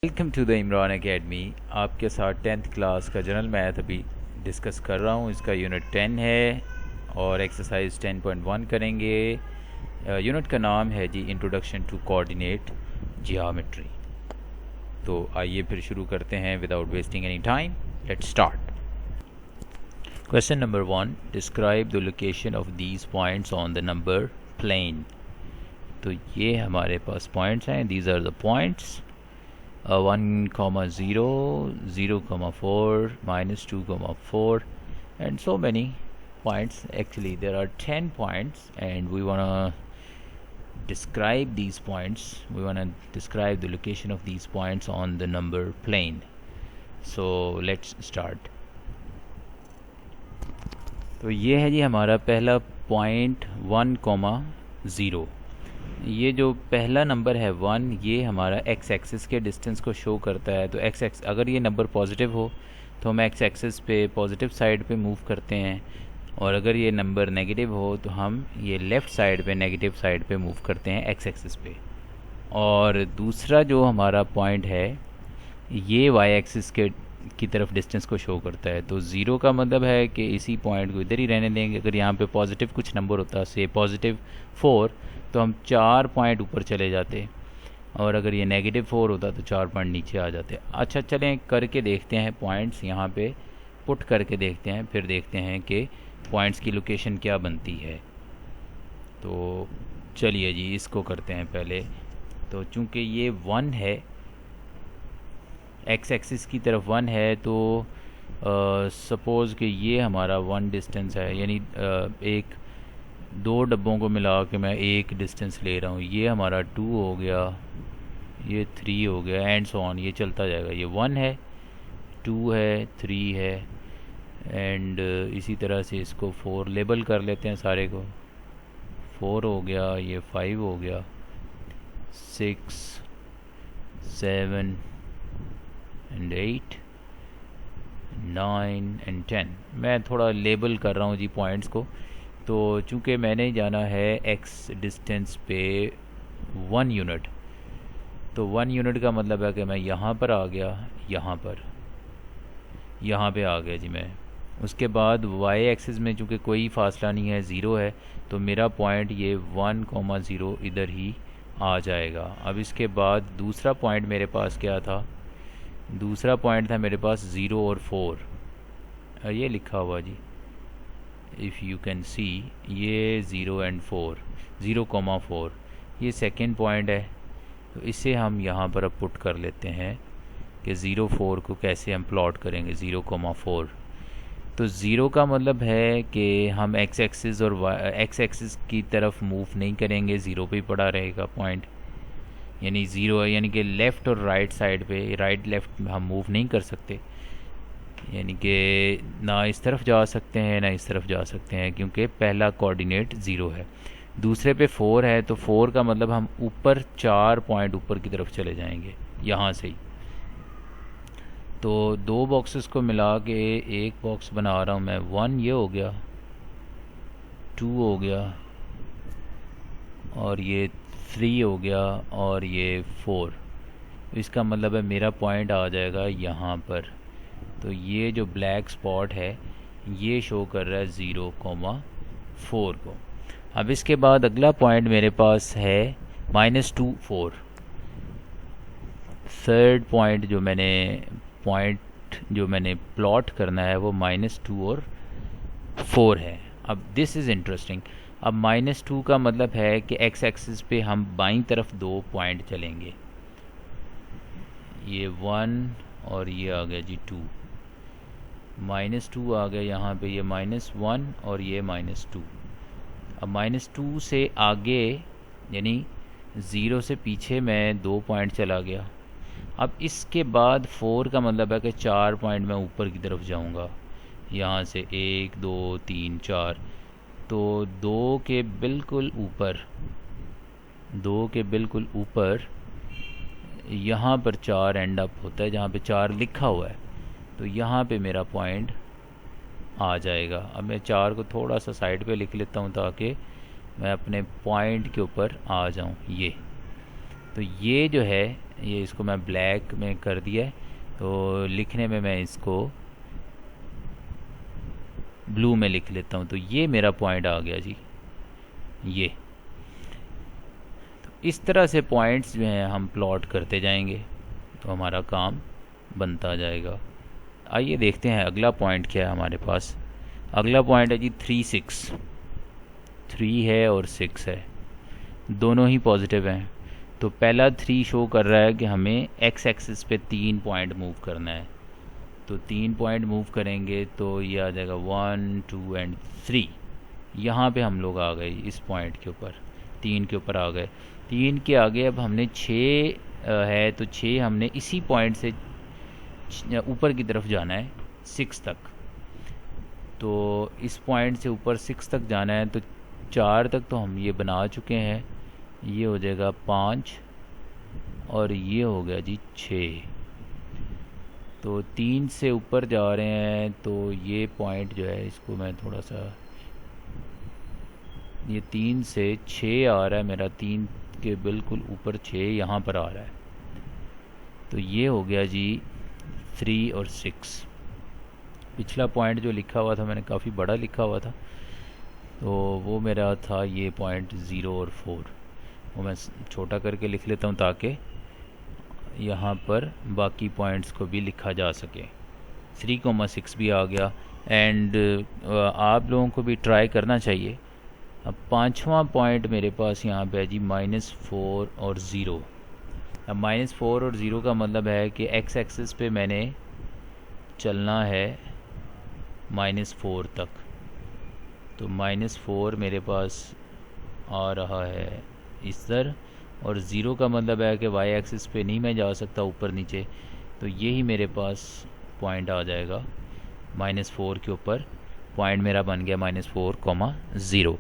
Welcome to the Imran academy. आपके साथ 10th class का जनरल मैथ अभी डिस्कस कर रहा हूँ। इसका यूनिट 10 है और एक्सरसाइज 10.1 करेंगे। यूनिट का नाम है जी इंट्रोडक्शन टू कोऑर्डिनेट जियोमेट्री। तो आइए फिर शुरू करते हैं without wasting any time. Let's start. Question number 1, describe the location of these points on the number plane. तो ये हमारे पास पॉइंट्स हैं, these are the points 1, 0, 0, 4, -2, 4, and so many points. Actually there are 10 points and we want to describe these points. We want to describe the location of these points on the number plane. So let's start. तो ये है जी हमारा पहला point 1, 0। ये जो पहला number है 1, ये हमारा एक्स एक्सिस के डिस्टेंस को शो करता है। तो एक्स अगर ये नंबर पॉजिटिव हो तो हम एक्स एक्सिस पे पॉजिटिव साइड पे मूव करते हैं, और अगर ये नंबर नेगेटिव हो तो हम ये लेफ़्ट साइड पे नेगेटिव साइड पे मूव करते हैं एक्स एक्सिस पे। और दूसरा जो हमारा पॉइंट है ये वाई एक्सिस की तरफ डिस्टेंस को शो करता है। तो 0 का मतलब है कि इसी पॉइंट को इधर ही रहने देंगे। अगर यहाँ पे पॉजिटिव कुछ नंबर होता से +4 तो हम 4 पॉइंट ऊपर चले जाते, और अगर ये -4 होता तो 4 पॉइंट नीचे आ जाते। अच्छा चलें करके देखते हैं, पॉइंट्स यहाँ पे पुट करके देखते हैं, फिर देखते हैं कि पॉइंट्स की लोकेशन क्या बनती है। तो चलिए जी इसको करते हैं पहले। तो चूँकि ये 1 है, एक्स एक्सिस की तरफ 1 है, तो सपोज़ कि ये हमारा 1 डिस्टेंस है, यानी एक 2 डब्बों को मिला के मैं एक डिस्टेंस ले रहा हूँ। ये हमारा 2 हो गया, ये 3 हो गया, एंड सो ऑन, ये चलता जाएगा। ये 1 है, 2 है, 3 है, एंड इसी तरह से इसको 4 लेबल कर लेते हैं सारे को। 4 हो गया, ये 5 हो गया, 6, 7 एंड 8, 9 एंड 10। मैं थोड़ा लेबल कर रहा हूँ जी पॉइंट्स को। तो चूँकि मैंने जाना है एक्स डिस्टेंस पे 1 यूनिट, तो 1 यूनिट का मतलब है कि मैं यहाँ पर आ गया, यहाँ पे आ गया जी मैं। उसके बाद वाई एक्सिस में चूँकि कोई फासला नहीं है, 0 है, तो मेरा पॉइंट ये 1, 0 इधर ही आ जाएगा। अब इसके बाद दूसरा पॉइंट मेरे पास क्या था? दूसरा पॉइंट था मेरे पास 0 और 4, ये लिखा हुआ जी, इफ़ यू कैन सी, ये 0 एंड 4, 0, 4, ये सेकेंड पॉइंट है। तो इसे हम यहाँ पर अब पुट कर लेते हैं कि 0, 4 को कैसे हम प्लॉट करेंगे। 0, 4, तो 0 का मतलब है कि हम एक्स एक्सिस और एक्स एक्सिस की तरफ मूव नहीं करेंगे, 0 पे ही पड़ा रहेगा पॉइंट। यानी 0 है, यानी कि लेफ़्ट और राइट साइड पे, राइट लेफ़्ट हम मूव नहीं कर सकते, यानी कि ना इस तरफ जा सकते हैं ना इस तरफ जा सकते हैं, क्योंकि पहला कोऑर्डिनेट 0 है। दूसरे पे 4 है, तो 4 का मतलब हम ऊपर 4 पॉइंट ऊपर की तरफ चले जाएंगे यहाँ से ही। तो 2 बॉक्सेस को मिला के एक बॉक्स बना रहा हूँ मैं। 1 ये हो गया, 2 हो गया, और ये 3 हो गया, और ये 4। इसका मतलब है मेरा पॉइंट आ जाएगा यहाँ पर। तो ये जो ब्लैक स्पॉट है ये शो कर रहा है 0, 4 को। अब इसके बाद अगला पॉइंट मेरे पास है -2, 4। थर्ड पॉइंट जो मैंने प्लॉट करना है वो -2 और 4 है। अब दिस इज़ इंटरेस्टिंग। अब -2 का मतलब है कि एक्स एक्सिस पे हम बाईं तरफ 2 पॉइंट चलेंगे, ये 1 और ये आ गया जी 2, -2 आ गया यहाँ पे, ये -1 और ये -2। अब -2 से आगे यानी 0 से पीछे मैं 2 पॉइंट चला गया। अब इसके बाद 4 का मतलब है कि 4 पॉइंट मैं ऊपर की तरफ जाऊँगा, यहाँ से 1, 2, 3, 4। तो 2 के बिल्कुल ऊपर यहाँ पर 4 एंड अप होता है, जहाँ पे 4 लिखा हुआ है। तो यहाँ पे मेरा पॉइंट आ जाएगा। अब मैं 4 को थोड़ा सा साइड पे लिख लेता हूँ ताकि मैं अपने पॉइंट के ऊपर आ जाऊँ। ये तो ये जो है, ये इसको मैं ब्लैक में कर दिया है, तो लिखने में मैं इसको ब्लू में लिख लेता हूँ। तो ये मेरा पॉइंट आ गया जी, ये। तो इस तरह से पॉइंट्स जो हैं हम प्लॉट करते जाएंगे तो हमारा काम बनता जाएगा। आइए देखते हैं अगला पॉइंट क्या है हमारे पास। अगला पॉइंट है जी 3 6। 3 है और 6 है, दोनों ही पॉजिटिव हैं। तो पहला 3 शो कर रहा है कि हमें एक्स एक्सिस पे 3 पॉइंट मूव करना है। तो 3 पॉइंट मूव करेंगे तो ये आ जाएगा 1 2 एंड 3। यहाँ पे हम लोग आ गए इस पॉइंट के ऊपर, 3 के ऊपर आ गए। 3 के आगे अब हमने 6 है, तो 6 हमने इसी पॉइंट से ऊपर की तरफ जाना है 6 तक। तो इस पॉइंट से ऊपर 6 तक जाना है, तो 4 तक तो हम ये बना चुके हैं। ये हो जाएगा 5 और ये हो गया जी 6। तो 3 से ऊपर जा रहे हैं, तो ये पॉइंट जो है इसको मैं थोड़ा सा, ये 3 से 6 आ रहा है मेरा, 3 के बिल्कुल ऊपर 6 यहाँ पर आ रहा है। तो ये हो गया जी 3 और 6। पिछला पॉइंट जो लिखा हुआ था मैंने काफ़ी बड़ा लिखा हुआ था, तो वो मेरा था ये पॉइंट 0 और 4। वो मैं छोटा करके लिख लेता हूँ ताकि यहाँ पर बाकी पॉइंट्स को भी लिखा जा सके। 3,6 भी आ गया। एंड आप लोगों को भी ट्राई करना चाहिए। अब 5वां पॉइंट मेरे पास यहाँ पे है जी -4 और 0। अब -4 और 0 का मतलब है कि एक्स एक्सिस पे मैंने चलना है -4 तक। तो -4 मेरे पास आ रहा है इधर, और 0 का मतलब है कि वाई एक्सिस पे नहीं मैं जा सकता ऊपर नीचे। तो यही मेरे पास पॉइंट आ जाएगा -4 के ऊपर। पॉइंट मेरा बन गया -4, 0।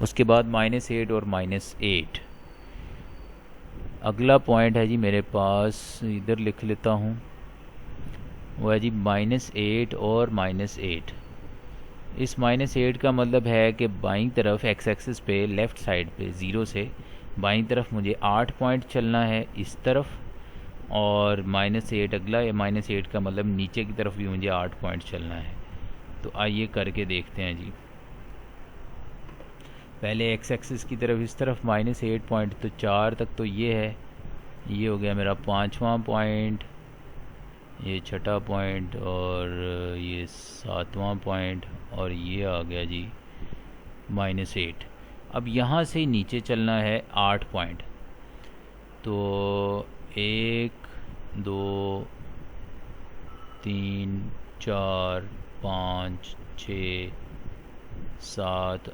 उसके बाद -8 और -8। अगला पॉइंट है जी मेरे पास, इधर लिख लेता हूँ, वो है जी -8 और -8। इस -8 का मतलब है कि बाईं तरफ एक्स एक्सिस पे लेफ़्ट साइड पे 0 से बाईं तरफ मुझे 8 पॉइंट चलना है इस तरफ, और -8 अगला, या -8 का मतलब नीचे की तरफ भी मुझे 8 पॉइंट चलना है। तो आइए करके देखते हैं जी। पहले एक्स एक्सिस की तरफ इस तरफ -8 पॉइंट, तो 4 तक तो ये है, ये हो गया मेरा 5वां पॉइंट, ये 6ठा पॉइंट, और ये 7वां पॉइंट, और ये आ गया जी -8। अब यहाँ से नीचे चलना है 8 पॉइंट। तो 1 2 3 4 5 6 7,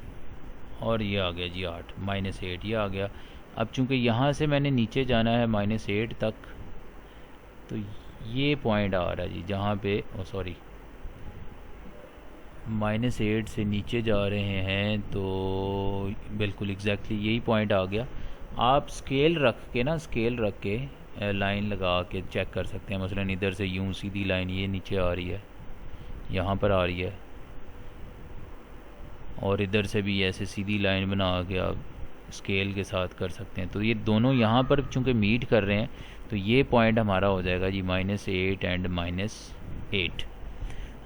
और ये आ गया जी 8, -8 ये आ गया। अब चूंकि यहाँ से मैंने नीचे जाना है -8 तक, तो ये पॉइंट आ रहा है जी जहाँ पे, सॉरी, -8 से नीचे जा रहे हैं, तो बिल्कुल एग्जैक्टली यही पॉइंट आ गया। आप स्केल रख के ना, स्केल रख के लाइन लगा के चेक कर सकते हैं। मसलन इधर से यूं सीधी लाइन ये नीचे आ रही है, यहाँ पर आ रही है, और इधर से भी ऐसे सीधी लाइन बना के आप स्केल के साथ कर सकते हैं। तो ये दोनों यहाँ पर चूँकि मीट कर रहे हैं, तो ये पॉइंट हमारा हो जाएगा जी -8 एंड -8।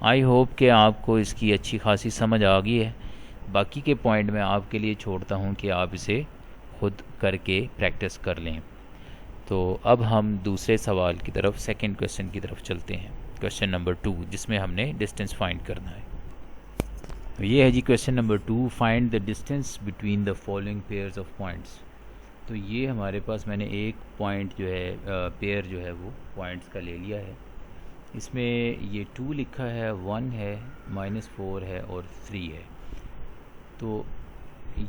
आई होप कि आपको इसकी अच्छी खासी समझ आ गई है। बाकी के पॉइंट मैं आपके लिए छोड़ता हूँ कि आप इसे खुद करके प्रैक्टिस कर लें। तो अब हम दूसरे सवाल की तरफ, सेकंड क्वेश्चन की तरफ चलते हैं। क्वेश्चन नंबर 2, जिसमें हमने डिस्टेंस फाइंड करना है। तो ये है जी question number 2, find the distance between the following pairs of points. तो ये हमारे पास मैंने एक पॉइंट जो है, पेयर जो है वो पॉइंट्स का ले लिया है। इसमें ये 2 लिखा है, 1 है, -4 है और 3 है। तो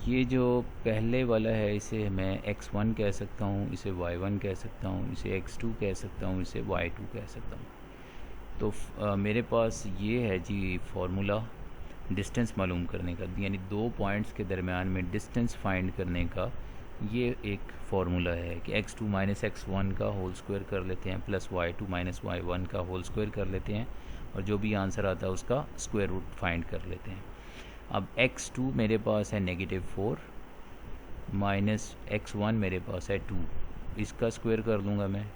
ये जो पहले वाला है, इसे मैं x1 कह सकता हूँ, इसे y1 कह सकता हूँ, इसे x2 कह सकता हूँ, इसे y2 कह सकता हूँ। तो मेरे पास ये है जी फार्मूला डिस्टेंस मालूम करने का, यानी दो पॉइंट्स के दरमियान में डिस्टेंस फाइंड करने का। ये एक फार्मूला है कि x2 - x1 का होल स्क्वायर कर लेते हैं, प्लस y2 - y1 का होल स्क्वायर कर लेते हैं, और जो भी आंसर आता है उसका स्क्वायर रूट फाइंड कर लेते हैं। अब x2 मेरे पास है -4, -x1 मेरे पास है 2। इसका स्क्वायर कर लूँगा मैं,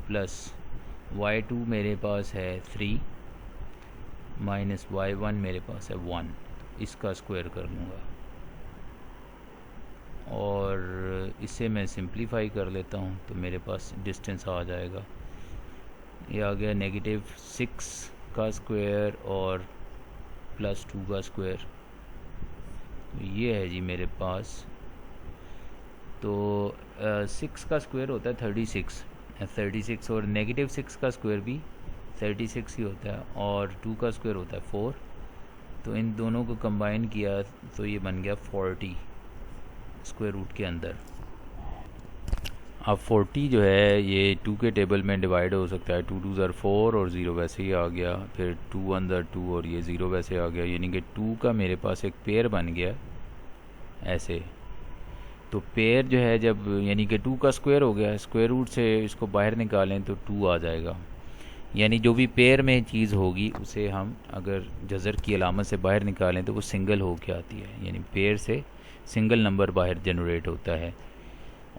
प्लस y2 मेरे पास है 3 माइनस y1 मेरे पास है 1, इसका स्क्वायर कर लूँगा और इसे मैं सिंप्लीफाई कर लेता हूँ तो मेरे पास डिस्टेंस आ जाएगा, ये आ गया -6 का स्क्वायर और +2 का स्क्वायर। ये है जी मेरे पास, तो 6 का स्क्वायर होता है 36 और -6 का स्क्वायर भी 36 ही होता है और 2 का स्क्वायर होता है 4, तो इन दोनों को कंबाइन किया तो ये बन गया 40 स्क्वायर रूट के अंदर। अब 40 जो है ये 2 के टेबल में डिवाइड हो सकता है, 2 2 ज़र 4 और 0 वैसे ही आ गया, फिर 2 1 ज़र 2 और ये 0 वैसे आ गया, यानी कि 2 का मेरे पास एक पेयर बन गया ऐसे। तो पेयर जो है जब यानी कि 2 का स्क्वायर हो गया, स्क्वायर रूट से इसको बाहर निकालें तो 2 आ जाएगा, यानी जो भी पेयर में चीज़ होगी उसे हम अगर जज़र की अलामत से बाहर निकालें तो वो सिंगल हो के आती है, यानी पेयर से सिंगल नंबर बाहर जनरेट होता है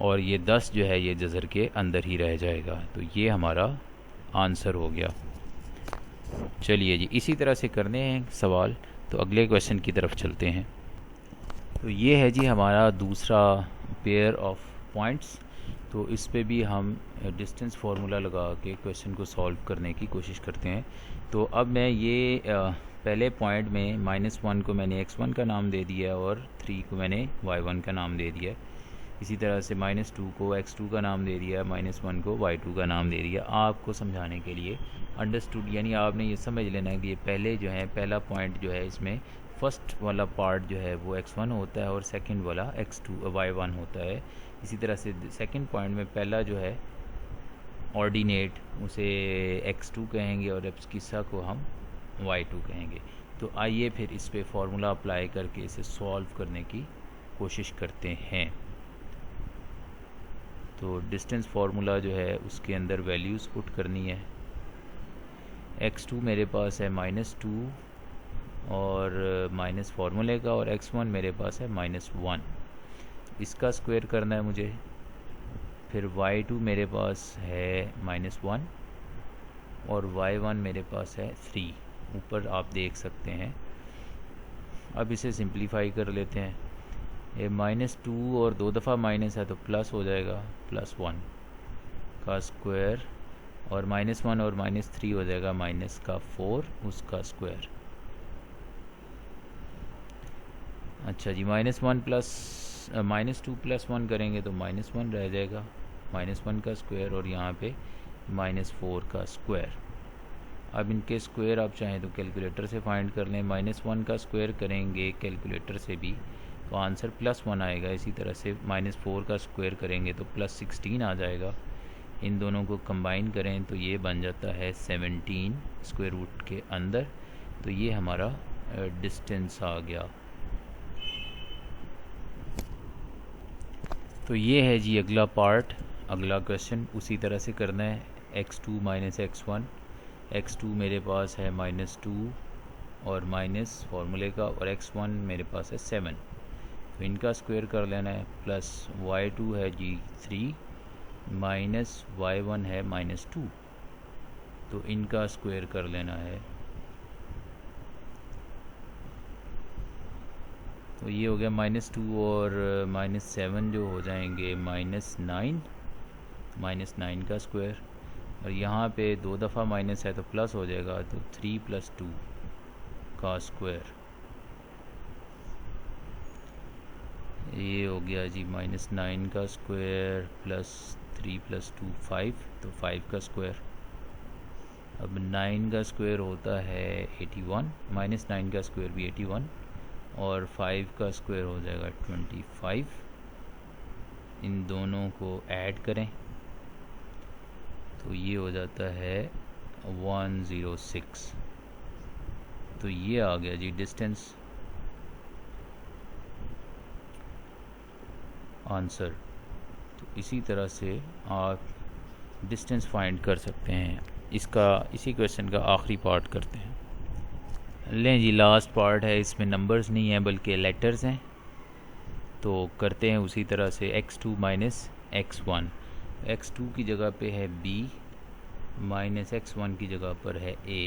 और ये 10 जो है ये जज़र के अंदर ही रह जाएगा। तो ये हमारा आंसर हो गया। चलिए जी, इसी तरह से करने हैं सवाल, तो अगले क्वेश्चन की तरफ चलते हैं। तो ये है जी हमारा दूसरा पेयर ऑफ पॉइंट्स, तो इस पे भी हम डिस्टेंस फार्मूला लगा के क्वेश्चन को सॉल्व करने की कोशिश करते हैं। तो अब मैं ये पहले पॉइंट में -1 को मैंने x1 का नाम दे दिया और 3 को मैंने y1 का नाम दे दिया, इसी तरह से -2 को x2 का नाम दे दिया, -1 को y2 का नाम दे दिया, आपको समझाने के लिए अंडरस्टूड, यानी आपने ये समझ लेना है कि ये पहले जो है पहला पॉइंट जो है इसमें फर्स्ट वाला पार्ट जो है वो x1 होता है और सेकंड वाला y1 होता है। इसी तरह से सेकंड पॉइंट में पहला जो है ऑर्डिनेट उसे x2 कहेंगे और एब्सकिसा को हम y2 कहेंगे। तो आइए फिर इस पे फार्मूला अप्लाई करके इसे सॉल्व करने की कोशिश करते हैं। तो डिस्टेंस फार्मूला जो है उसके अंदर वैल्यूज़ पुट करनी है। x2 मेरे पास है -2 और माइनस फार्मूले का, और x1 मेरे पास है -1, इसका स्क्वायर करना है मुझे। फिर y2 मेरे पास है -1 और y1 मेरे पास है 3, ऊपर आप देख सकते हैं। अब इसे सिंप्लीफाई कर लेते हैं, ये -2 और 2 दफ़ा माइनस है तो प्लस हो जाएगा, +1 का स्क्वायर और -1 और -3 हो जाएगा -4 उसका स्क्वायर। अच्छा जी, -2 + 1 करेंगे तो -1 रह जाएगा, -1 का स्क्वायर और यहाँ पे -4 का स्क्वायर। अब इनके स्क्वायर आप चाहें तो कैलकुलेटर से फाइंड कर लें, -1 का स्क्वायर करेंगे कैलकुलेटर से भी तो आंसर +1 आएगा, इसी तरह से -4 का स्क्वायर करेंगे तो +16 आ जाएगा। इन दोनों को कंबाइन करें तो ये बन जाता है 17 स्क्वायर रूट के अंदर। तो ये हमारा डिस्टेंस आ गया। तो ये है जी अगला पार्ट, अगला क्वेश्चन उसी तरह से करना है। x2 - x1, x2 मेरे पास है -2 और माइनस फार्मूले का, और x1 मेरे पास है 7, तो इनका स्क्वायर कर लेना है। प्लस y2 है जी 3 माइनस y1 है -2, तो इनका स्क्वायर कर लेना है। तो ये हो गया -2 और -7 जो हो जाएंगे -9, -9 का स्क्वायर, और यहाँ पे 2 दफ़ा माइनस है तो प्लस हो जाएगा, तो 3 + 2 का स्क्वायर। ये हो गया जी -9 का स्क्वायर प्लस 3 + 2 5, तो 5 का स्क्वायर। अब 9 का स्क्वायर होता है 81, -9 का स्क्वायर भी 81 और 5 का स्क्वायर हो जाएगा 25। इन दोनों को ऐड करें तो ये हो जाता है 106। तो ये आ गया जी डिस्टेंस आंसर। तो इसी तरह से आप डिस्टेंस फाइंड कर सकते हैं। इसी क्वेश्चन का आखिरी पार्ट करते हैं। लें जी, लास्ट पार्ट है, इसमें नंबर्स नहीं हैं बल्कि लेटर्स हैं। तो करते हैं उसी तरह से x2 - x1। x2 की जगह पे है b माइनस x1 की जगह पर है a,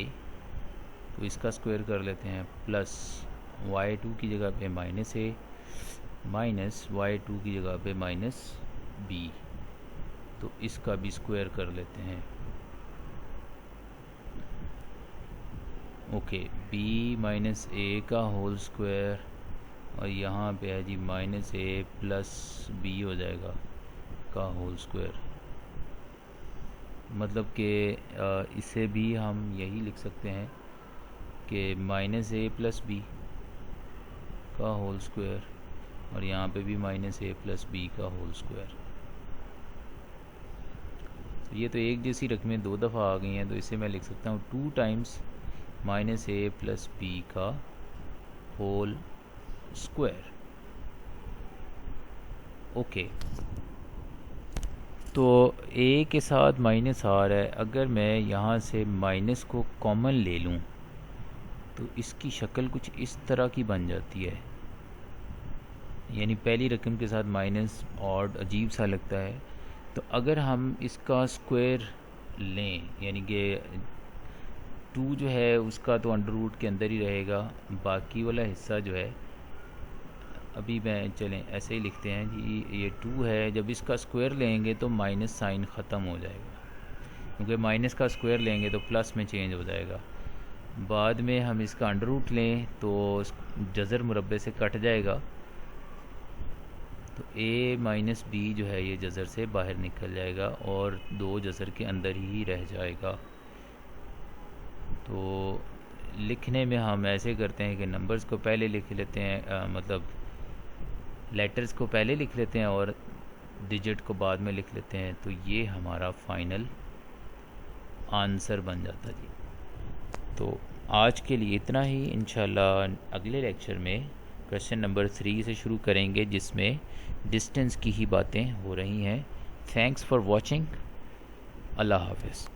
तो इसका स्क्वायर कर लेते हैं, प्लस y2 की जगह पे माइनस a माइनस y2 की जगह पे माइनस b, तो इसका भी स्क्वायर कर लेते हैं। ओके, b माइनस a का होल स्क्वायर और यहाँ पे है जी माइनस a प्लस b हो जाएगा का होल स्क्वायर। मतलब कि इसे भी हम यही लिख सकते हैं कि माइनस a प्लस b का होल स्क्वायर और यहाँ पे भी माइनस a प्लस b का होल स्क्वायर। तो ये तो एक जैसी रकमें दो दफ़ा आ गई हैं, तो इसे मैं लिख सकता हूँ 2 times minus a plus b का होल स्क्वायर। ओके, तो a के साथ माइनस आ रहा है, अगर मैं यहाँ से माइनस को कॉमन ले लूँ तो इसकी शक्ल कुछ इस तरह की बन जाती है, यानी पहली रकम के साथ माइनस ऑड अजीब सा लगता है। तो अगर हम इसका स्क्वायर लें, यानी कि 2 जो है उसका तो अंडर रूट के अंदर ही रहेगा, बाकी वाला हिस्सा जो है अभी मैं चलें ऐसे ही लिखते हैं जी, ये 2 है, जब इसका स्क्वायर लेंगे तो माइनस साइन ख़त्म हो जाएगा, क्योंकि माइनस का स्क्वायर लेंगे तो प्लस में चेंज हो जाएगा। बाद में हम इसका अंडर रूट लें तो जज़र मुरब्बे से कट जाएगा, तो a माइनस बी जो है ये जज़र से बाहर निकल जाएगा और 2 जज़र के अंदर ही रह जाएगा। तो लिखने में हम ऐसे करते हैं कि नंबर्स को पहले लिख लेते हैं, मतलब लेटर्स को पहले लिख लेते हैं और डिजिट को बाद में लिख लेते हैं, तो ये हमारा फाइनल आंसर बन जाता जी। तो आज के लिए इतना ही, इंशाल्लाह अगले लेक्चर में क्वेश्चन नंबर 3 से शुरू करेंगे, जिसमें डिस्टेंस की ही बातें हो रही हैं। Thanks for watching. अल्लाह हाफ़िज़।